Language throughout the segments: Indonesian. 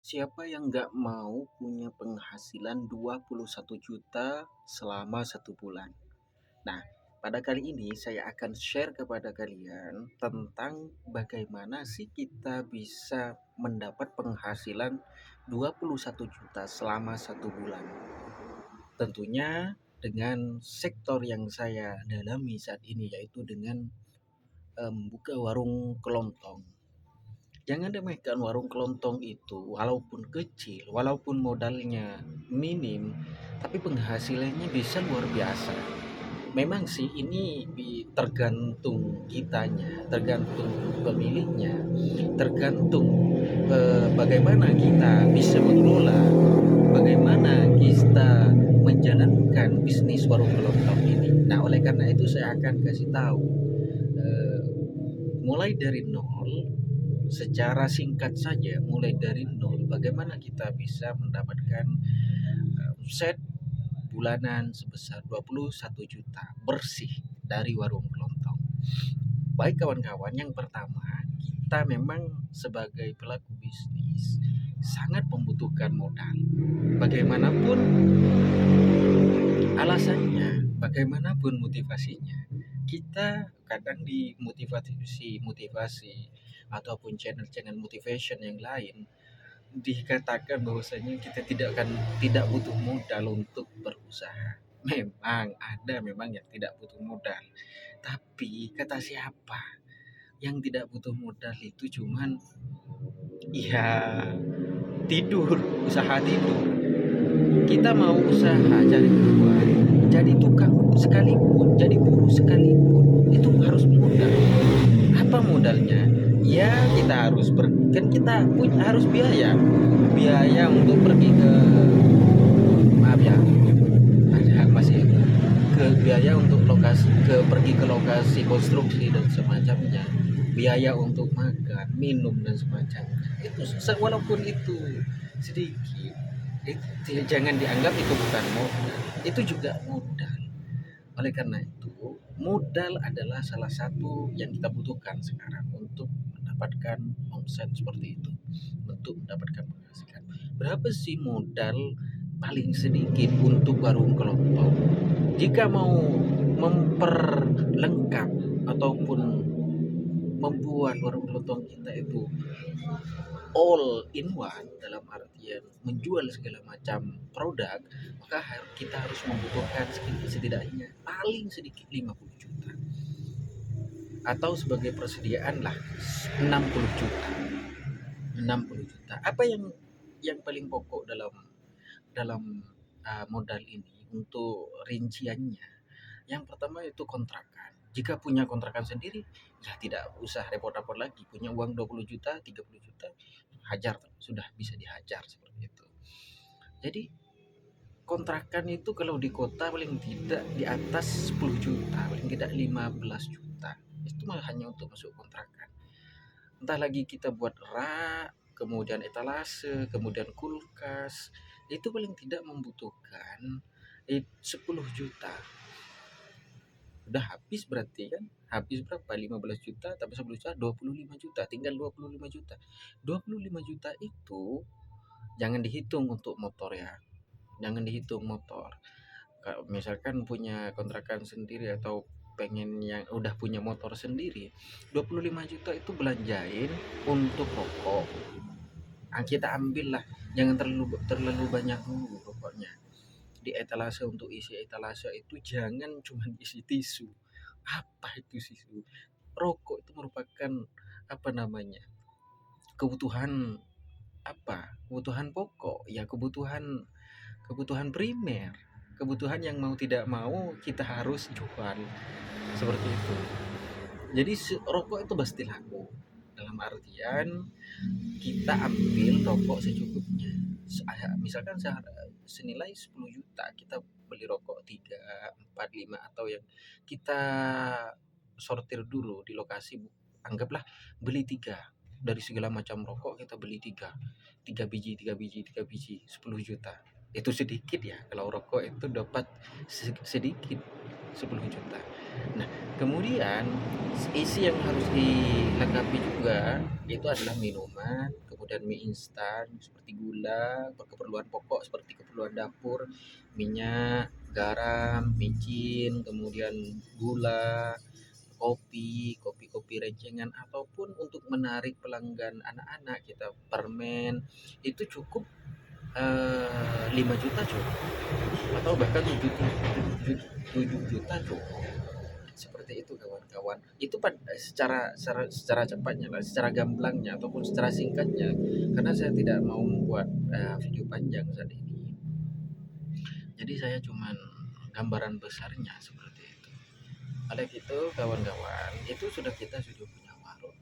Siapa yang nggak mau punya penghasilan 21 juta selama 1 bulan? Nah, pada kali ini saya akan share kepada kalian tentang bagaimana sih kita bisa mendapat penghasilan 21 juta selama 1 bulan. Tentunya dengan sektor yang saya dalami saat ini, yaitu dengan buka warung kelontong. Jangan remehkan warung kelontong itu, walaupun kecil, walaupun modalnya minim, tapi penghasilannya bisa luar biasa. Memang sih ini tergantung kitanya, tergantung pemiliknya, tergantung bagaimana kita bisa mengelola, bagaimana kita menjalankan bisnis warung kelontong ini. Nah, oleh karena itu saya akan kasih tahu eh, mulai dari nol. Secara singkat saja, mulai dari nol, bagaimana kita bisa mendapatkan omset bulanan sebesar 21 juta bersih dari warung kelontong. Baik kawan-kawan, yang pertama, kita memang sebagai pelaku bisnis sangat membutuhkan modal. Bagaimanapun alasannya, bagaimanapun motivasinya, kita kadang dimotivasi ataupun channel-channel motivation yang lain dikatakan bahwasanya kita tidak butuh modal untuk berusaha. Memang ada memang yang tidak butuh modal. Tapi kata siapa yang tidak butuh modal itu cuman ya tidur, usaha tidur. Kita mau usaha cari uang, jadi tukang sekalipun, jadi buruh sekalipun, itu harus modal. Apa modalnya? Ya kita harus kan kita harus biaya untuk pergi ke, maaf ya, ada masih ke biaya untuk pergi ke lokasi konstruksi dan semacamnya, biaya untuk makan minum dan semacamnya. Itu walaupun itu sedikit, itu jangan dianggap itu bukan modal, itu juga modal. Oleh karena itu, modal adalah salah satu yang kita butuhkan sekarang untuk mendapatkan omset seperti itu, untuk mendapatkan penghasilan. Berapa sih modal paling sedikit untuk warung kelontong? Jika mau memperlengkap ataupun membuat warung kelontong kita itu all in one, dalam artian menjual segala macam produk, maka kita harus membutuhkan setidaknya paling sedikit 50 juta, atau sebagai persediaan lah 60 juta. 60 juta. Apa yang paling pokok dalam dalam modal ini untuk rinciannya? Yang pertama itu kontrakan. Jika punya kontrakan sendiri, ya tidak usah repot-repot lagi. Punya uang 20 juta, 30 juta, hajar, sudah bisa dihajar seperti itu. Jadi kontrakan itu kalau di kota paling tidak di atas 10 juta, paling tidak 15 juta. Itu hanya untuk masuk kontrakan. Entah lagi kita buat rak, kemudian etalase, kemudian kulkas, itu paling tidak membutuhkan 10 juta. Udah habis berarti kan, habis berapa, 15 juta tambah 10 juta 25 juta, tinggal 25 juta. 25 juta itu jangan dihitung untuk motor ya, jangan dihitung motor. Kalau misalkan punya kontrakan sendiri atau pengen yang udah punya motor sendiri, 25 juta itu belanjain untuk rokok. Kita ambil lah, jangan terlalu terlalu banyak dulu pokoknya. Di etalase, untuk isi etalase itu jangan cuma isi tisu. Apa itu tisu? Rokok itu merupakan apa namanya, kebutuhan, apa, kebutuhan pokok ya, kebutuhan primer, kebutuhan yang mau tidak mau kita harus jual, seperti itu. Jadi rokok itu pasti laku, dalam artian kita ambil rokok secukupnya. Misalkan senilai 10 juta, kita beli rokok 3, 4, 5, atau yang kita sortir dulu di lokasi. Anggaplah beli 3 dari segala macam rokok, kita beli 3 biji 10 juta. Itu sedikit ya, kalau rokok itu dapat sedikit 10 juta. Nah, kemudian isi yang harus dilengkapi juga itu adalah minuman minuman, kemudian mie instan seperti gula, keperluan pokok seperti keperluan dapur, minyak, garam, micin, kemudian gula, kopi rencengan, ataupun untuk menarik pelanggan anak-anak kita permen, itu cukup 5 juta cukup, atau bahkan 7 juta cukup. Seperti itu kawan-kawan. Itu secara cepatnya lah, secara gamblangnya ataupun secara singkatnya, karena saya tidak mau membuat video panjang saat ini. Jadi saya cuman gambaran besarnya seperti itu. Oleh itu kawan-kawan, itu kita sudah punya warung.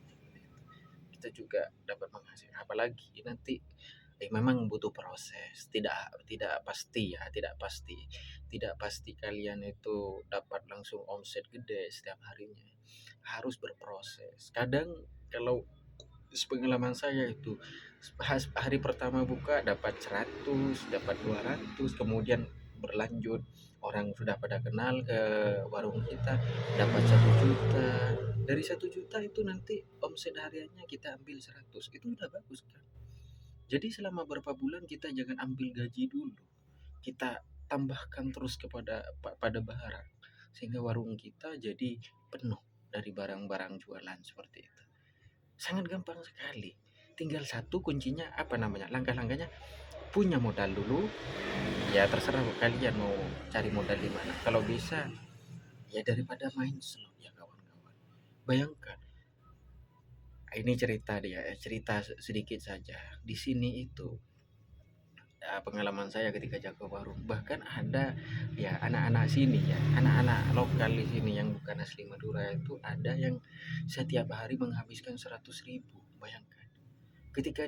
Kita juga dapat menghasilkan, apalagi nanti memang butuh proses, tidak pasti ya, tidak pasti kalian itu dapat langsung omset gede setiap harinya, harus berproses. Kadang kalau pengalaman saya itu, hari pertama buka dapat 100, dapat 200, kemudian berlanjut, orang sudah pada kenal ke warung kita, dapat 1 juta. Dari 1 juta itu nanti omset hariannya kita ambil 100, itu udah bagus kan. Jadi selama berapa bulan kita jangan ambil gaji dulu, kita tambahkan terus pada barang, sehingga warung kita jadi penuh dari barang-barang jualan seperti itu. Sangat gampang sekali. Tinggal satu kuncinya, apa namanya, langkah-langkahnya, punya modal dulu. Ya terserah kalian mau cari modal di mana. Kalau bisa ya daripada main slot ya kawan-kawan. Bayangkan, ini cerita sedikit saja. Di sini itu pengalaman saya ketika jaga warung, bahkan ada ya anak-anak sini ya, anak-anak lokal di sini yang bukan asli Madura, itu ada yang setiap hari menghabiskan 100.000. Bayangkan, ketika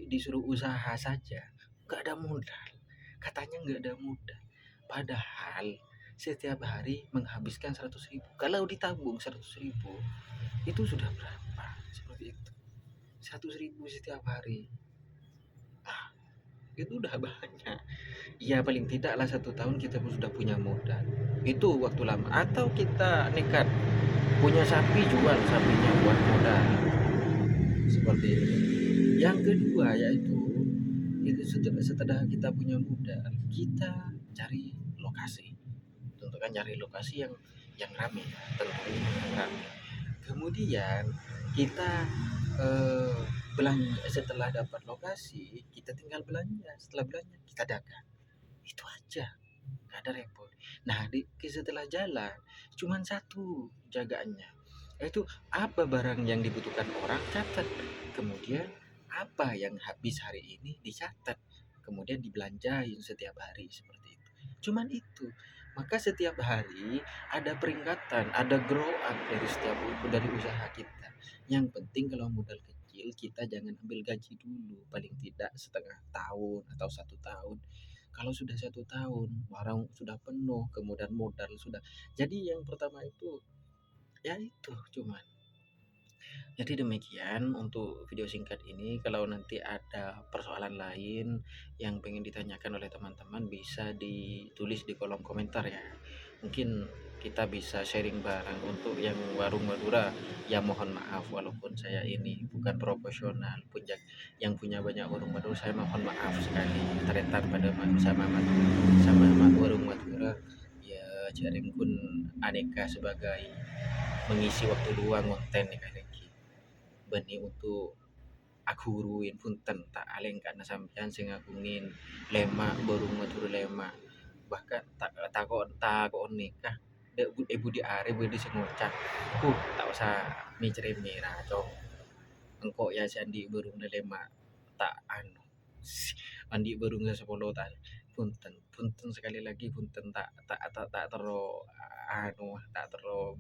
disuruh usaha saja nggak ada modal, katanya nggak ada modal, padahal setiap hari menghabiskan 100.000, kalau ditabung 100.000 itu sudah berapa, seperti itu. 100.000 setiap hari, itu udah banyak. Ya paling tidak lah 1 tahun kita pun sudah punya modal, itu waktu lama. Atau kita nekat punya sapi, jual sapinya buat modal, seperti itu. Yang kedua yaitu, itu setelah kita punya modal, kita cari lokasi, tentukan cari lokasi yang ramai, tentunya yang ramai. Kemudian kita eh, belanja. Setelah dapat lokasi, kita tinggal belanja. Setelah belanja kita dagang, itu aja, nggak ada repot. Nah setelah jalan cuman satu jagaannya, yaitu apa barang yang dibutuhkan orang, catat. Kemudian apa yang habis hari ini dicatat, kemudian dibelanjain setiap hari, seperti itu. Cuman itu. Maka setiap hari ada peringkatan, ada grow up dari usaha kita. Yang penting kalau modal kecil, kita jangan ambil gaji dulu, paling tidak setengah tahun atau 1 tahun. Kalau sudah 1 tahun, warung sudah penuh, kemudian modal sudah. Jadi yang pertama itu, ya itu cuman. Jadi demikian untuk video singkat ini. Kalau nanti ada persoalan lain yang pengen ditanyakan oleh teman-teman, bisa ditulis di kolom komentar ya. Mungkin kita bisa sharing bareng. Untuk yang warung Madura, ya mohon maaf, walaupun saya ini bukan profesional, yang punya banyak warung Madura, saya mohon maaf sekali terletak pada sama warung Madura. Ya jaring pun aneka sebagai mengisi waktu luang konten nih kali bani untuk aku ruin punten tak aleng karena sampean sing ngagungin lemak baru Madura lemak, bahkan takon nikah dek ibu di are budi sing ngocak tak usah mikirin merah cong engkau ya si Andi burung lemak tak Andi burung 10 tak punten sekali lagi, punten tak terlalu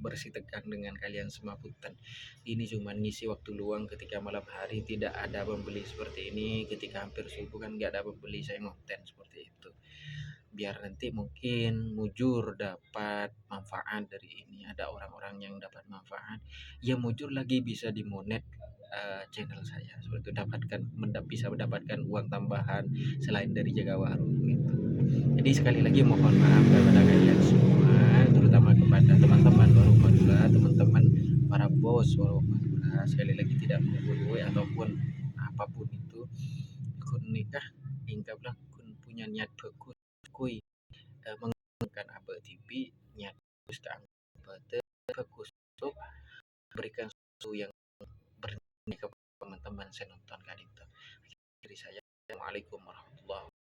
bersih tegang dengan kalian semua, punten. Ini cuma ngisi waktu luang ketika malam hari tidak ada pembeli seperti ini. Ketika hampir subuh kan nggak ada pembeli, saya ngonten seperti itu biar nanti mungkin mujur dapat manfaat dari ini. Ada orang-orang yang dapat manfaat, ya mujur lagi bisa dimonet channel saya, seperti itu, bisa mendapatkan uang tambahan selain dari jaga warung gitu. Jadi sekali lagi mohon maaf kepada kalian semua, terutama kepada teman-teman warung Madura, teman-teman para bos warung Madura, sekali lagi tidak menggurui ataupun apapun itu, kun nikah hingga bilang kun punya niat bagus kui menggunakan Abah TV, niat bagus ke Abah bagus untuk memberikan sesuatu yang bernilai kepada teman-teman saya nonton kan itu. Jadi saya, Assalamualaikum warahmatullahi